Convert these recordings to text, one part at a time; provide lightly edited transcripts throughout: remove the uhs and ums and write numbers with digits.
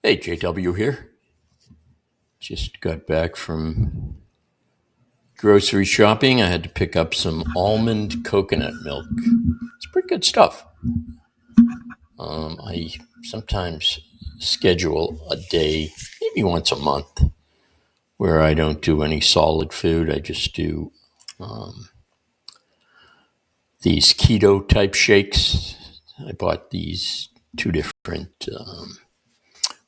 Hey, JW here. Just got back from grocery shopping. I had to pick up some almond coconut milk. It's pretty good stuff. I sometimes schedule a day, maybe once a month, where I don't do any solid food. I just do these keto type shakes. I bought these two different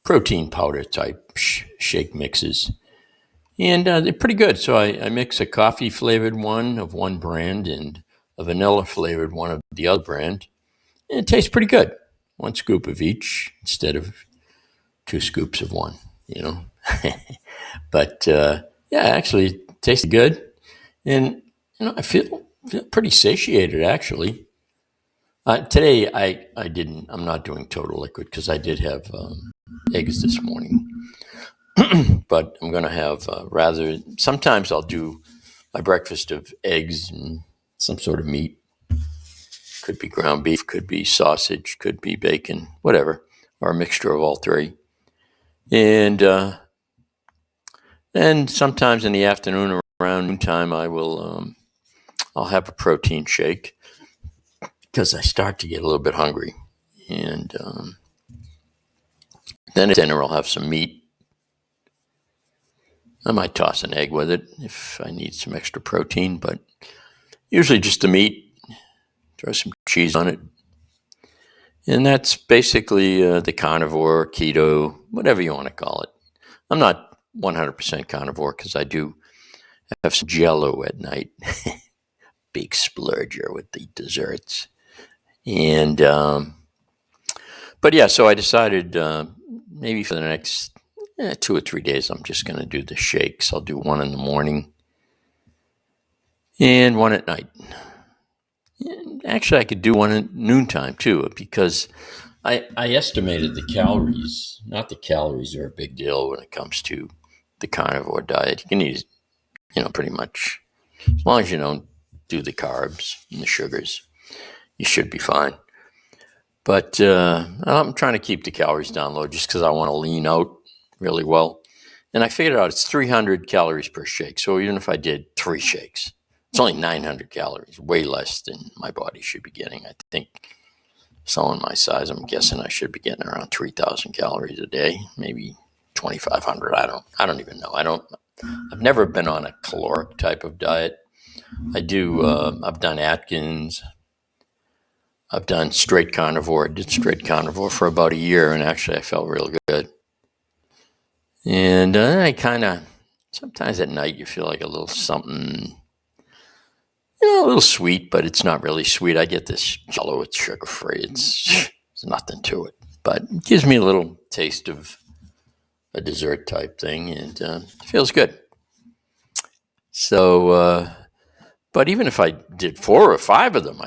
protein powder type shake mixes. And they're pretty good. So I mix a coffee flavored one of one brand and a vanilla flavored one of the other brand. And it tastes pretty good. One scoop of each instead of two scoops of one, you know. But yeah, actually, it tasted good. And, I feel pretty satiated, actually. Today, I'm not doing total liquid because I did have eggs this morning. But I'm going to have sometimes I'll do my breakfast of eggs and some sort of meat. Could be ground beef, could be sausage, could be bacon, whatever, or a mixture of all three. And then sometimes in the afternoon around noontime, I'll have a protein shake because I start to get a little bit hungry. And then at dinner, I'll have some meat. I might toss an egg with it if I need some extra protein, but usually just the meat. Throw some cheese on it. And that's basically the carnivore, keto, whatever you want to call it. I'm not 100% carnivore because I do have some jello at night. Big splurger with the desserts. And, but yeah, so I decided maybe for the next 2 or 3 days, I'm just going to do the shakes. I'll do one in the morning and one at night. Actually, I could do one at noontime too, because I estimated the calories. Not the calories are a big deal when it comes to the carnivore diet. You can eat, pretty much as long as you don't do the carbs and the sugars, you should be fine. But I'm trying to keep the calories down low just because I want to lean out really well. And I figured out it's 300 calories per shake. So even if I did 3 shakes, it's only 900 calories, way less than my body should be getting. I think someone my size, I'm guessing I should be getting around 3,000 calories a day, maybe 2,500. I don't even know. I've never been on a caloric type of diet. I've done Atkins. I've done straight carnivore. I did straight carnivore for about a year, and actually I felt real good. And sometimes at night you feel like a little something, a little sweet, but it's not really sweet. I get this jello, it's sugar free. It's nothing to it, but it gives me a little taste of a dessert type thing, and it feels good. So, but even if I did 4 or 5 of them,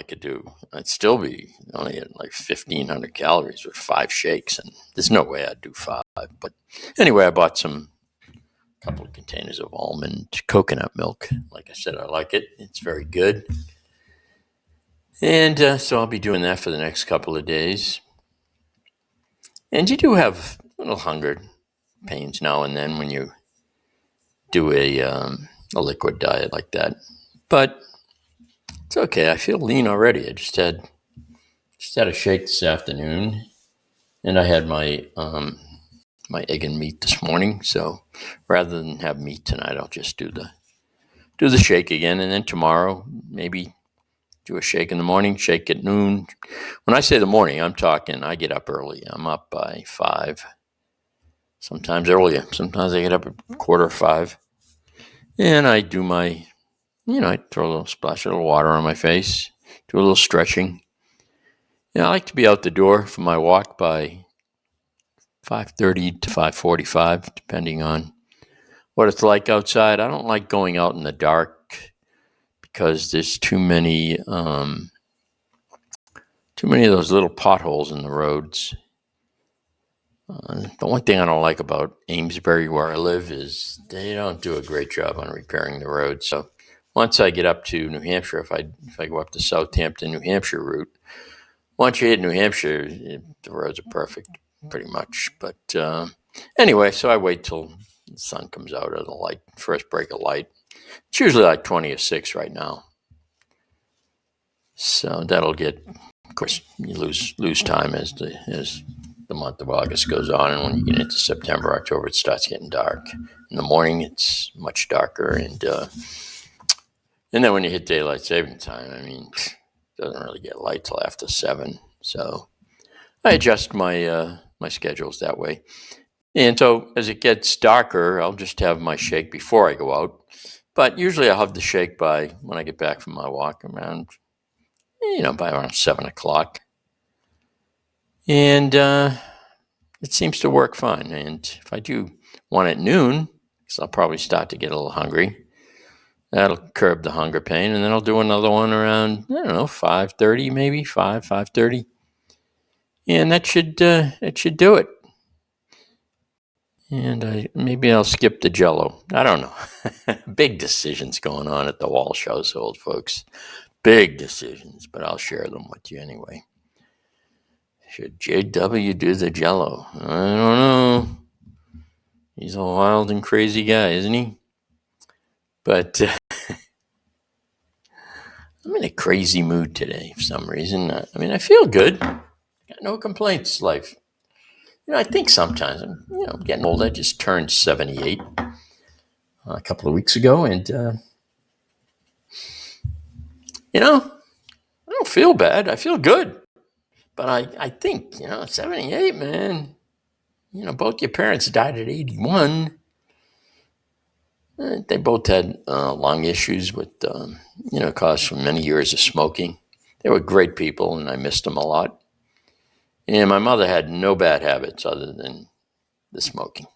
I'd still be only at like 1,500 calories with 5 shakes, and there's no way I'd do 5. But anyway, I bought a couple of containers of almond coconut milk. Like I said, I like it. It's very good. And so I'll be doing that for the next couple of days. And you do have little hunger pains now and then when you do a liquid diet like that. But it's okay. I feel lean already. I just had a shake this afternoon, and I had my egg and meat this morning. So rather than have meat tonight, I'll just do the shake again, and then tomorrow maybe do a shake in the morning, shake at noon. When I say the morning, I'm talking I get up early. I'm up by 5, sometimes earlier. Sometimes I get up at 4:45, and I do I throw a little splash of water on my face, do a little stretching. I like to be out the door for my walk by 5:30 to 5:45, depending on what it's like outside. I don't like going out in the dark because there's too many of those little potholes in the roads. The one thing I don't like about Amesbury, where I live, is they don't do a great job on repairing the road. So once I get up to New Hampshire, if I go up the Southampton, New Hampshire route, once you hit New Hampshire, the roads are perfect. pretty much. But anyway, so I wait till the sun comes out of the light, first break of light. It's usually like 20 or 6 right now. So that'll get, of course, you lose time as the month of August goes on, and when you get into September, October, it starts getting dark. In the morning, it's much darker, and then when you hit daylight saving time, I mean, it doesn't really get light till after 7. So I adjust my my schedules that way. And so as it gets darker, I'll just have my shake before I go out. But usually I'll have the shake by when I get back from my walk around, by around 7 o'clock. And it seems to work fine. And if I do one at noon, because I'll probably start to get a little hungry, that'll curb the hunger pain. And then I'll do another one around, 5:30, maybe 5:30. And that should do it. And maybe I'll skip the Jello. I don't know. Big decisions going on at the Walsh household, folks. Big decisions, but I'll share them with you anyway. Should JW do the Jello? I don't know. He's a wild and crazy guy, isn't he? But I'm in a crazy mood today for some reason. I mean, I feel good. Got no complaints, life. I think sometimes I'm getting old. I just turned 78 a couple of weeks ago, and I don't feel bad. I feel good. But I think, 78, man. Both your parents died at 81. They both had lung issues with, caused from many years of smoking. They were great people, and I missed them a lot. And my mother had no bad habits other than the smoking.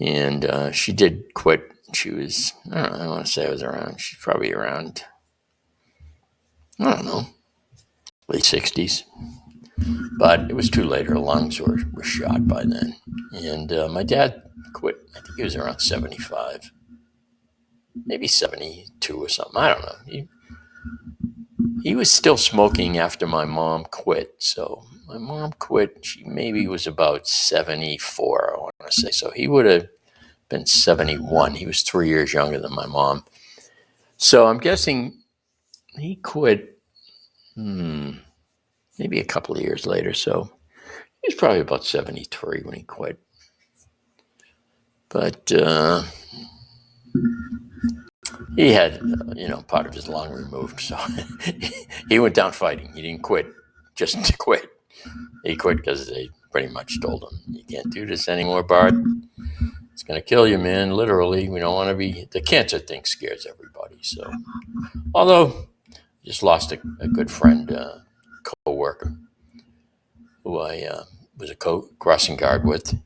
And she did quit. She was, I don't know, I want to say I was around, she's probably around, I don't know, late 60s. But it was too late. Her lungs were shot by then. And my dad quit. I think he was around 75, maybe 72 or something. I don't know. He was still smoking after my mom quit. So my mom quit. She maybe was about 74, I want to say. So he would have been 71. He was 3 years younger than my mom. So I'm guessing he quit maybe a couple of years later. So he was probably about 73 when he quit. But he had, part of his lung removed. So he went down fighting. He didn't quit just to quit. He quit because they pretty much told him, you can't do this anymore, Bart. It's going to kill you, man. Literally, we don't want to be. The cancer thing scares everybody. So, although just lost a good friend, co-worker, who I was a crossing guard with,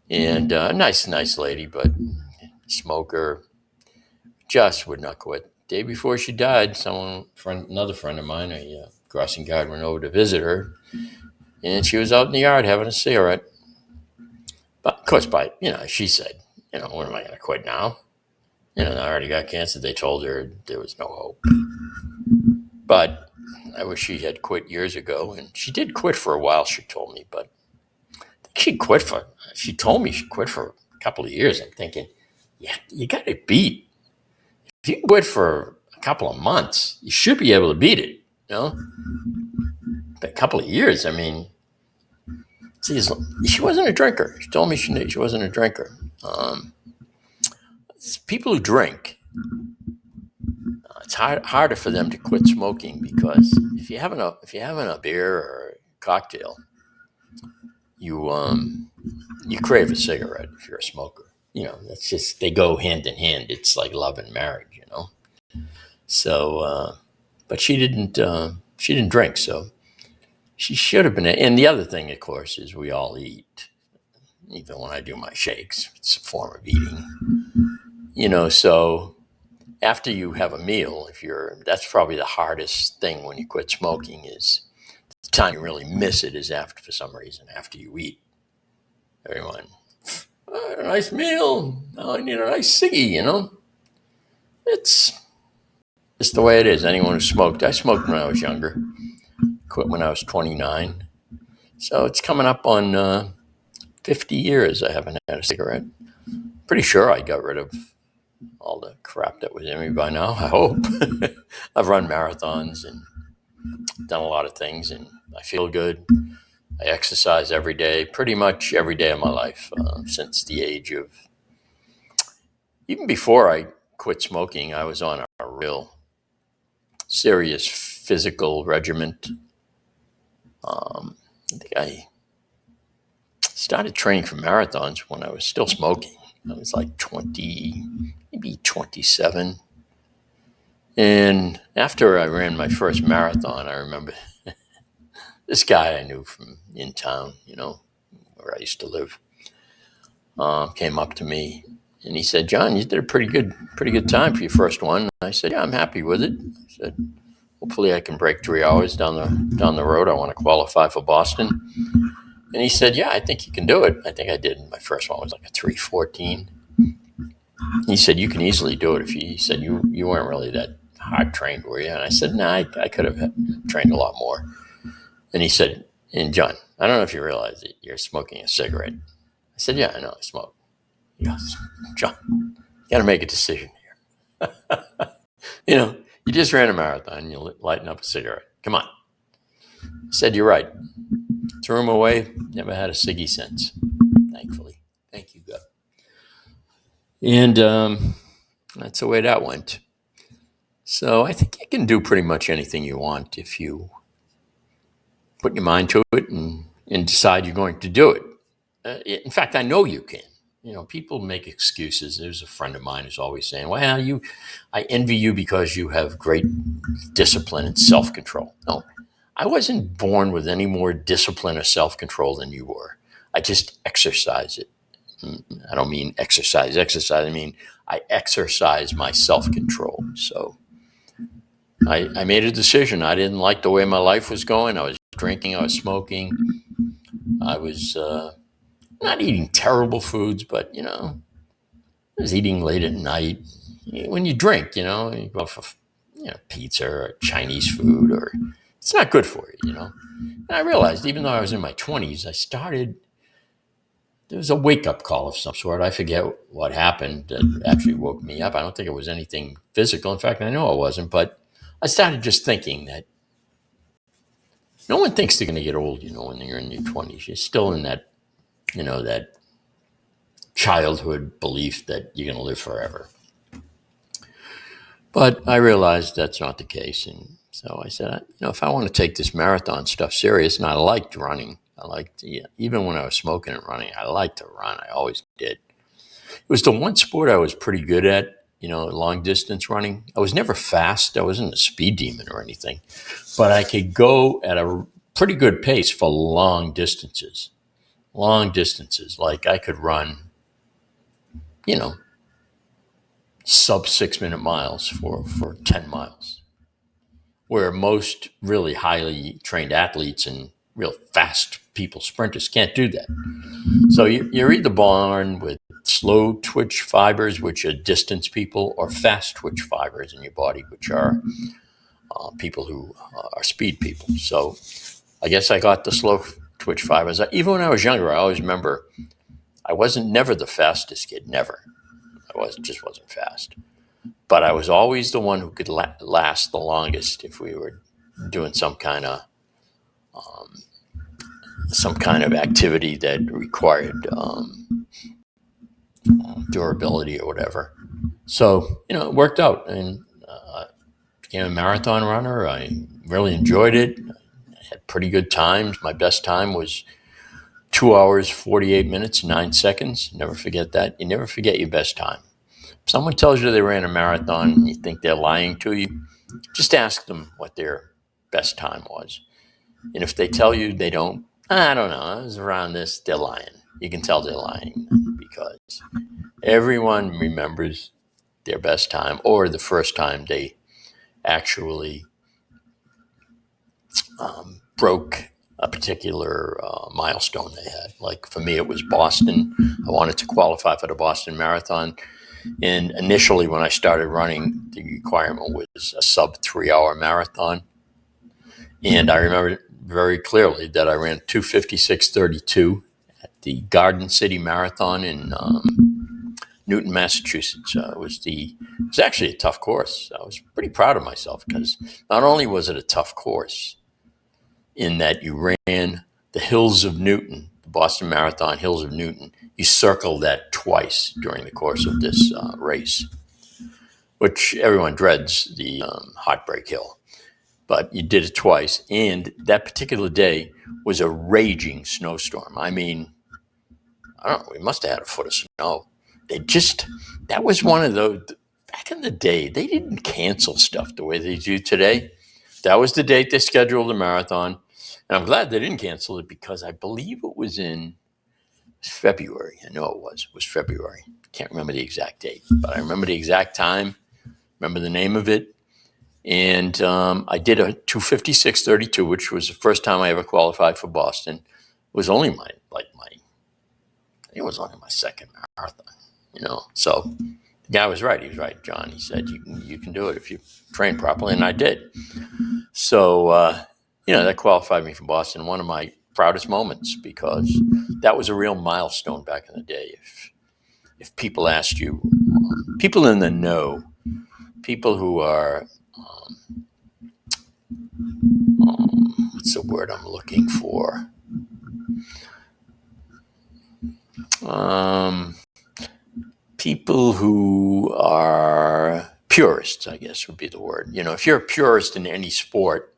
and a nice lady, but smoker, just would not quit. Day before she died, another friend of mine, a crossing guard, went over to visit her, and she was out in the yard having a cigarette. But of course, she said, when am I going to quit now? I already got cancer. They told her there was no hope. But I wish she had quit years ago, and she did quit for a while, she told me, but she told me she quit for a couple of years. I'm thinking, yeah, you got it beat. If you quit for a couple of months, you should be able to beat it, But a couple of years, I mean, she wasn't a drinker. She told me she wasn't a drinker. People who drink, it's harder for them to quit smoking because if you're having a beer or a cocktail, you crave a cigarette if you're a smoker. That's just, they go hand in hand. It's like love and marriage, So, but she didn't drink, so she should have been. And the other thing, of course, is we all eat. Even when I do my shakes, it's a form of eating. So after you have a meal, that's probably the hardest thing when you quit smoking, is the time you really miss it is for some reason, after you eat. Everyone, a nice meal. Now I need a nice ciggy, It's the way it is. Anyone who smoked, I smoked when I was younger. Quit when I was 29. So it's coming up on 50 years I haven't had a cigarette. Pretty sure I got rid of all the crap that was in me by now, I hope. I've run marathons and done a lot of things, and I feel good. I exercise every day, pretty much every day of my life, since the age of, even before I quit smoking, I was on a real serious physical regimen. I think I started training for marathons when I was still smoking. I was like 20, maybe 27. And after I ran my first marathon, I remember this guy I knew from in town, where I used to live, came up to me and he said, "John, you did a pretty good time for your first one." I said, "Yeah, I'm happy with it." I said, "Hopefully I can break 3 hours down the road. I want to qualify for Boston." And he said, "Yeah, I think you can do it." I think I did. My first one was like a 3:14. He said, "You can easily do it." He said, you weren't really that hard trained, were you?" And I said, "No, I could have trained a lot more." And he said, "And John, I don't know if you realize that you're smoking a cigarette." I said, "Yeah, I know I smoke." He goes, "John, you got to make a decision here. You just ran a marathon. You lighten up a cigarette. Come on." I said, "You're right." Threw him away. Never had a ciggy since, thankfully. Thank you, God. And that's the way that went. So I think you can do pretty much anything you want if you put your mind to it and decide you're going to do it. In fact, I know you can. People make excuses. There's a friend of mine who's always saying, "Well, I envy you because you have great discipline and self-control." No, I wasn't born with any more discipline or self-control than you were. I just exercise it. I don't mean exercise. I mean, I exercise my self-control. So I made a decision. I didn't like the way my life was going. I was drinking. I was smoking. I was not eating terrible foods, but, I was eating late at night. When you drink, you go for pizza or Chinese food, or it's not good for you, And I realized, even though I was in my 20s, there was a wake-up call of some sort. I forget what happened that actually woke me up. I don't think it was anything physical. In fact, I know it wasn't, but I started just thinking that no one thinks they're going to get old, when you're in your 20s. You're still in that, that childhood belief that you're going to live forever. But I realized that's not the case. And so I said, if I want to take this marathon stuff serious, and I liked running. Even when I was smoking and running, I liked to run. I always did. It was the one sport I was pretty good at, long distance running. I was never fast. I wasn't a speed demon or anything, but I could go at a pretty good pace for long distances. Long distances. Like I could run, sub 6 minute miles for 10 miles, where most really highly trained athletes and real fast people, sprinters, can't do that. So you're either born with slow twitch fibers, which are distance people, or fast twitch fibers in your body, which are people who are speed people. So I guess I got the slow twitch fibers. Even when I was younger, I always remember I wasn't never the fastest kid, never. Just wasn't fast. But I was always the one who could last the longest if we were doing some kind of activity that required durability or whatever. So it worked out, and became a marathon runner. I really enjoyed it. I had pretty good times. My best time was 2 hours, 48 minutes, 9 seconds. Never forget that. You never forget your best time. If someone tells you they ran a marathon and you think they're lying to you, just ask them what their best time was. And if they tell you they don't, I don't know, it was around this, they're lying. You can tell they're lying because everyone remembers their best time or the first time they actually broke a particular milestone they had. Like for me, it was Boston. I wanted to qualify for the Boston Marathon. And initially, when I started running, the requirement was a sub 3 hour marathon. And I remember very clearly that I ran 2:56:32 at the Garden City Marathon in Newton, Massachusetts. It was actually a tough course. I was pretty proud of myself because not only was it a tough course in that you ran the hills of Newton, the Boston Marathon Hills of Newton, you circled that twice during the course of this race, which everyone dreads the Heartbreak Hill. But you did it twice. And that particular day was a raging snowstorm. I mean, I don't know, we must have had a foot of snow. That was one of those, back in the day, they didn't cancel stuff the way they do today. That was the date they scheduled the marathon. And I'm glad they didn't cancel it because I believe it was in February. I know it was February. Can't remember the exact date, but I remember the exact time, remember the name of it. And I did a 2:56:32, which was the first time I ever qualified for Boston. It was only it was only my second marathon, So the guy was right. He was right, John. He said, you can do it if you train properly. And I did. So, that qualified me for Boston. One of my proudest moments because that was a real milestone back in the day. If people asked you, people in the know, people who are, what's the word I'm looking for? People who are purists, I guess would be the word. If you're a purist in any sport,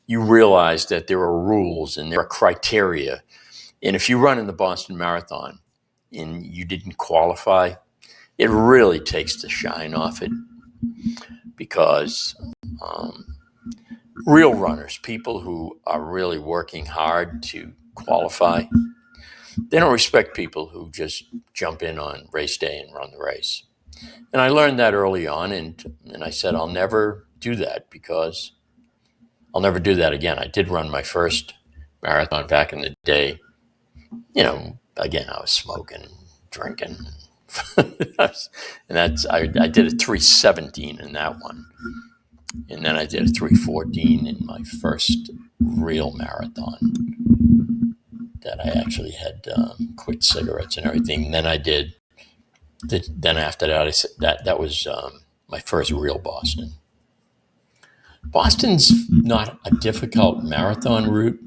you realize that there are rules and there are criteria. And if you run in the Boston Marathon and you didn't qualify, it really takes the shine off it because real runners, people who are really working hard to qualify, they don't respect people who just jump in on race day and run the race. And I learned that early on, and I said, I'll never do that because I'll never do that again. I did run my first marathon back in the day. Again, I was smoking and drinking. I did a 3:17 in that one. And then I did a 3:14 in my first real marathon that I actually had quit cigarettes and everything. And then then after that, that was my first real Boston. Boston's not a difficult marathon route.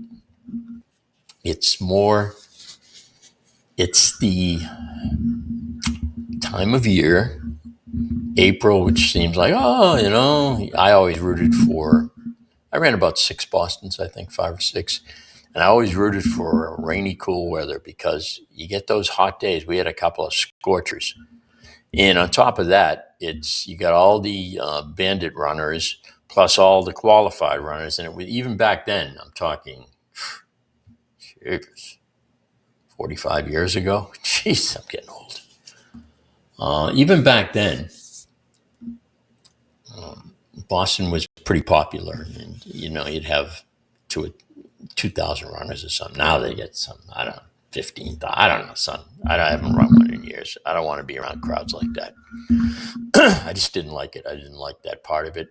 It's the time of year, April, which seems like, I always I ran about 6 Bostons, I think 5 or 6. And I always rooted for rainy, cool weather because you get those hot days. We had a couple of scorchers. And on top of that, you got all the bandit runners plus all the qualified runners. And even back then, I'm talking, 45 years ago. Jeez, I'm getting old. Even back then, Boston was pretty popular. And, you'd have 2,000 runners or something. Now they get some, I don't know, 15,000. I don't know, son. I haven't run one in years. I don't want to be around crowds like that. I just didn't like it. I didn't like that part of it.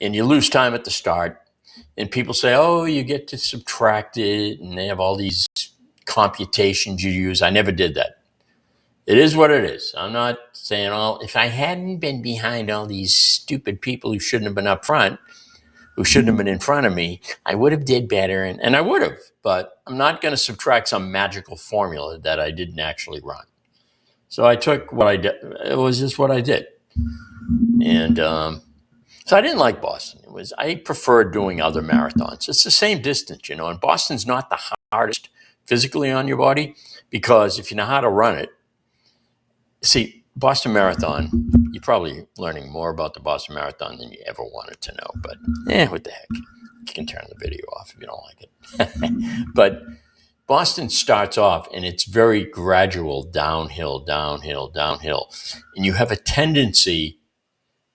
And you lose time at the start. And people say, oh, you get to subtract it. And they have all these computations you use. I never did that. It is what it is. I'm not saying, if I hadn't been behind all these stupid people who shouldn't have been up front, who shouldn't have been in front of me, I would have did better. And I would have, but I'm not going to subtract some magical formula that I didn't actually run. So I took what I did. It was just what I did. And so I didn't like Boston. I preferred doing other marathons. It's the same distance, and Boston's not the hardest physically on your body because if you know how to run it, see, Boston Marathon, you're probably learning more about the Boston Marathon than you ever wanted to know. But what the heck? You can turn the video off if you don't like it. But Boston starts off and it's very gradual, downhill, downhill, downhill. And you have a tendency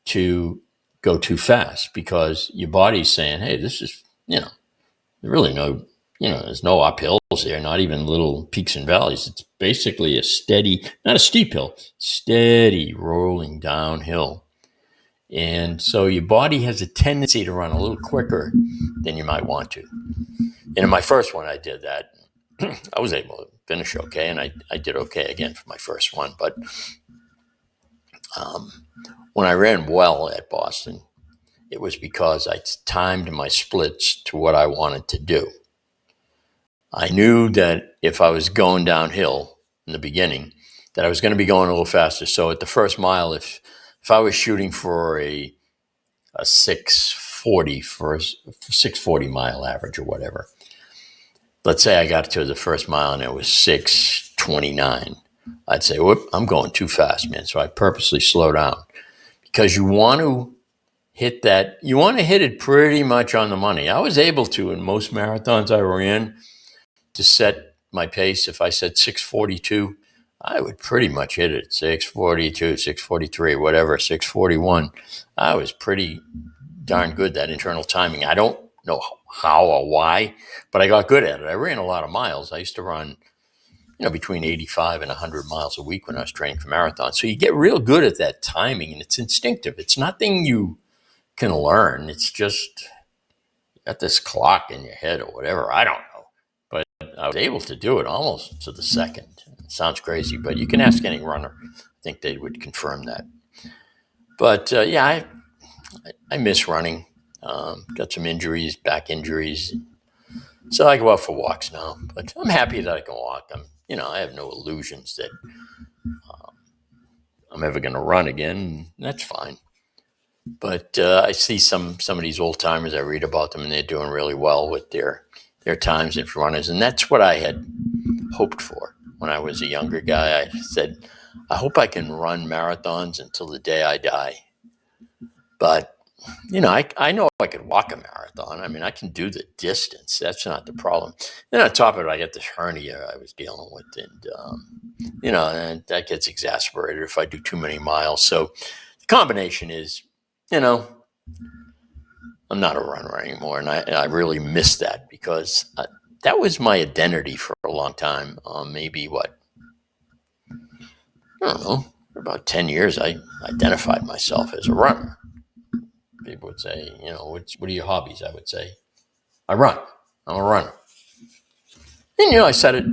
to go too fast because your body's saying, hey, this is, really there's no uphills here, not even little peaks and valleys. It's basically a steady, not a steep hill, steady rolling downhill. And so your body has a tendency to run a little quicker than you might want to. And in my first one, I did that. I was able to finish okay, and I did okay again for my first one. But when I ran well at Boston, it was because I timed my splits to what I wanted to do. I knew that if I was going downhill in the beginning, that I was going to be going a little faster. So at the first mile, if I was shooting for a 640 for a 640 mile average or whatever, let's say I got to the first mile and it was 629, I'd say, whoop, I'm going too fast, man. So I purposely slow down because you want to hit that. You want to hit it pretty much on the money. I was able to in most marathons I ran to set my pace. If I said 642, I would pretty much hit it. 642, 643, whatever, 641. I was pretty darn good, that internal timing. I don't know how or why, but I got good at it. I ran a lot of miles. I used to run, between 85 and 100 miles a week when I was training for marathons. So you get real good at that timing, and it's instinctive. It's nothing you can learn. It's just you got this clock in your head or whatever. I don't know. But I was able to do it almost to the second. It sounds crazy, but you can ask any runner. I think they would confirm that. But I miss running. Got some injuries, back injuries. So I go out for walks now. But I'm happy that I can walk. I have no illusions that I'm ever going to run again. That's fine. But I see some of these old timers. I read about them, and they're doing really well with their times and runners. And that's what I had hoped for when I was a younger guy. I said, I hope I can run marathons until the day I die. But I know I could walk a marathon. I mean, I can do the distance. That's not the problem. Then on top of it, I got this hernia I was dealing with, and that gets exasperated if I do too many miles. So the combination is, I'm not a runner anymore, and I really miss that because that was my identity for a long time. Maybe I don't know, for about 10 years, I identified myself as a runner. People would say, what are your hobbies? I would say, I run. I'm a runner. And, I said it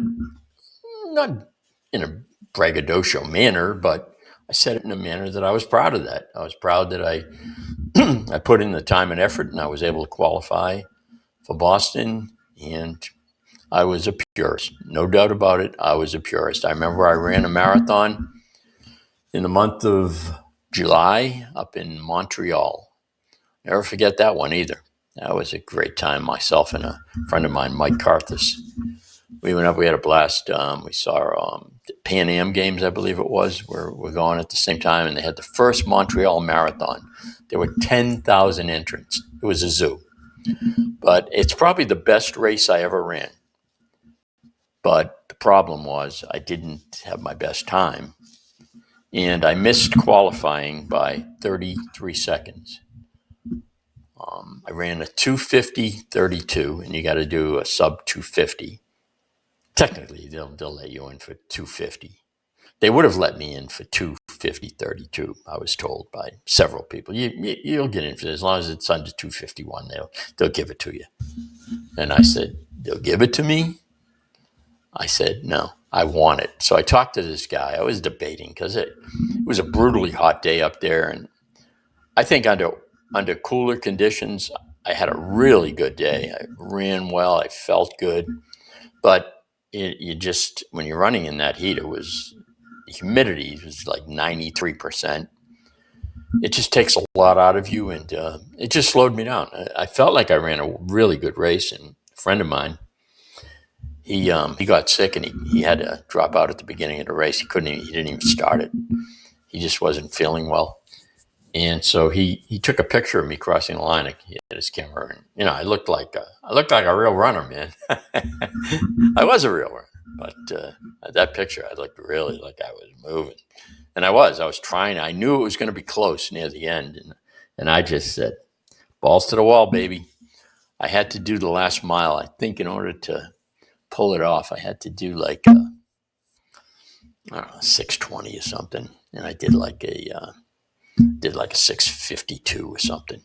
not in a braggadocio manner, but I said it in a manner that I was proud of that. I was proud that I I put in the time and effort, and I was able to qualify for Boston, and I was a purist. No doubt about it. I was a purist. I remember I ran a marathon in the month of July up in Montreal. Never forget that one either. That was a great time. Myself and a friend of mine, Mike Carthus. We went up. We had a blast. We saw the Pan Am Games, I believe it was. We're going at the same time, and they had the first Montreal Marathon. There were 10,000 entrants. It was a zoo. But it's probably the best race I ever ran. But the problem was I didn't have my best time, and I missed qualifying by 33 seconds. I ran a 2:50:32, and you got to do a sub 2:50. Technically, they'll let you in for 2:50. They would have let me in for 2:50:32. I was told by several people. You'll get in for this as long as it's under 2:51. They'll give it to you. And I said, they'll give it to me. I said, no, I want it. So I talked to this guy. I was debating because it was a brutally hot day up there, and I think under cooler conditions, I had a really good day. I ran well. I felt good. But when you're running in that heat, the humidity was like 93%. It just takes a lot out of you, and it just slowed me down. I felt like I ran a really good race, and a friend of mine, he got sick, and he had to drop out at the beginning of the race. He didn't even start it. He just wasn't feeling well. And so he took a picture of me crossing the line. He had his camera, and I looked like a real runner, man. I was a real runner, but that picture, I looked really like I was moving, and I was trying. I knew it was going to be close near the end, and I just said, "Balls to the wall, baby." I had to do the last mile. I think in order to pull it off, I had to do like I don't know, 6:20 or something, and I did like a 6:52 or something.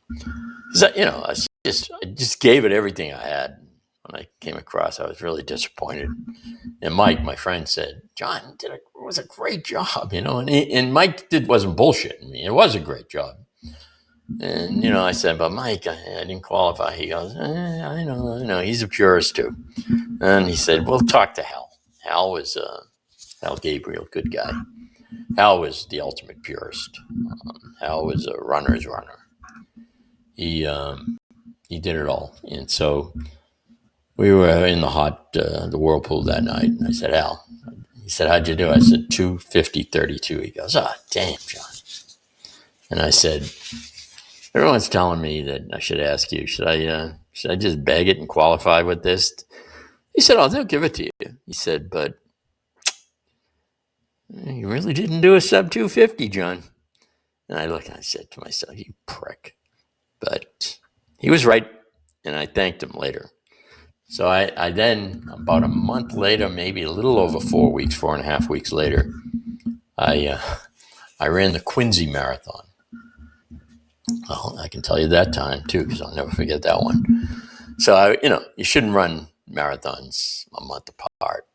I just gave it everything I had. when I came across. I was really disappointed. And Mike, my friend, said, "John it was a great job, And Mike wasn't bullshitting me. It was a great job. And I said, "But Mike, I didn't qualify." He goes, "I know. He's a purist too." And he said, "We'll talk to Hal." Hal Gabriel, good guy. Hal was the ultimate purist. Hal was a runner's runner. He did it all, and so we were in the whirlpool that night. And I said, "Al," he said, "How'd you do?" I said, 2:50:32. He goes, "Ah, damn, John." And I said, "Everyone's telling me that I should ask you. Should I just beg it and qualify with this?" He said, "Oh, they'll give it to you." He said, "But you really didn't do a sub 250, John." And I said to myself, "You prick." But he was right, and I thanked him later. So I then, about a month later, maybe a little over 4 weeks, 4.5 weeks later, I ran the Quincy Marathon. Well, I can tell you that time too, because I'll never forget that one. So you shouldn't run marathons a month apart.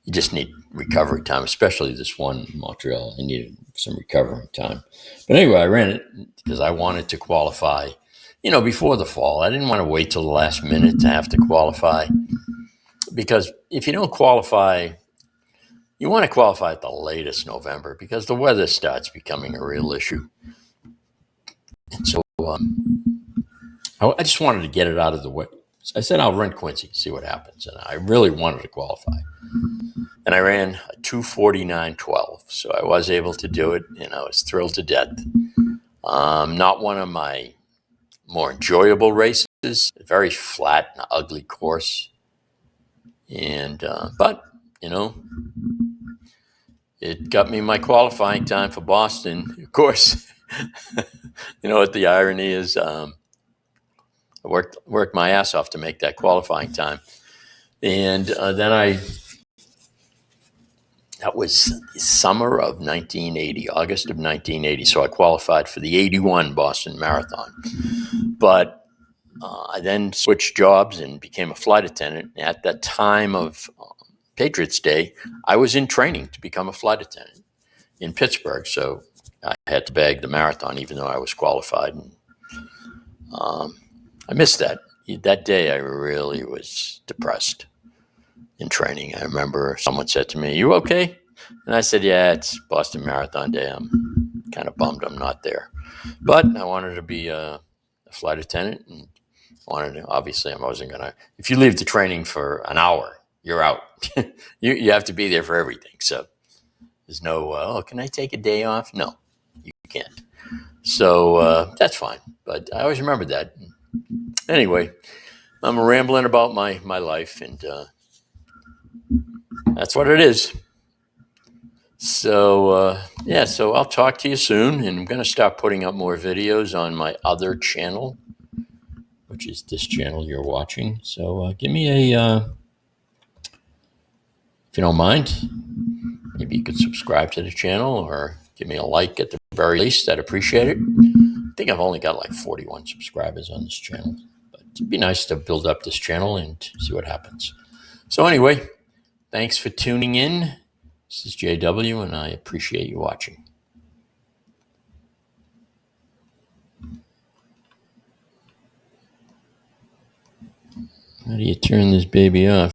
You just need recovery time, especially this one in Montreal. I needed some recovery time. But anyway, I ran it because I wanted to qualify, before the fall. I didn't want to wait till the last minute to have to qualify. Because if you don't qualify, you want to qualify at the latest November because the weather starts becoming a real issue. And so I just wanted to get it out of the way. So I said, I'll run Quincy, see what happens. And I really wanted to qualify. And I ran a 2:49:12. So I was able to do it, and I was thrilled to death. Not one of my more enjoyable races, a very flat and ugly course. And, but, it got me my qualifying time for Boston. Of course, what the irony is, I worked my ass off to make that qualifying time. And then that was the summer of 1980, August of 1980. So I qualified for the 81 Boston Marathon. But I then switched jobs and became a flight attendant. At that time of Patriots Day, I was in training to become a flight attendant in Pittsburgh. So I had to bag the marathon, even though I was qualified. And, I missed that. That day, I really was depressed in training. I remember someone said to me, "You okay?" And I said, "Yeah, it's Boston Marathon Day. I'm kind of bummed I'm not there." But I wanted to be a flight attendant, and obviously I wasn't going to, if you leave the training for an hour, you're out. you have to be there for everything. So there's no, can I take a day off? No, you can't. So that's fine. But I always remember that. Anyway, I'm rambling about my life, and that's what it is. So, so I'll talk to you soon, and I'm going to start putting up more videos on my other channel, which is this channel you're watching. So give me if you don't mind, maybe you could subscribe to the channel or give me a like at the very least. I'd appreciate it. I think I've only got like 41 subscribers on this channel, but it'd be nice to build up this channel and see what happens. So anyway, thanks for tuning in. This is JW, and I appreciate you watching. How do you turn this baby off?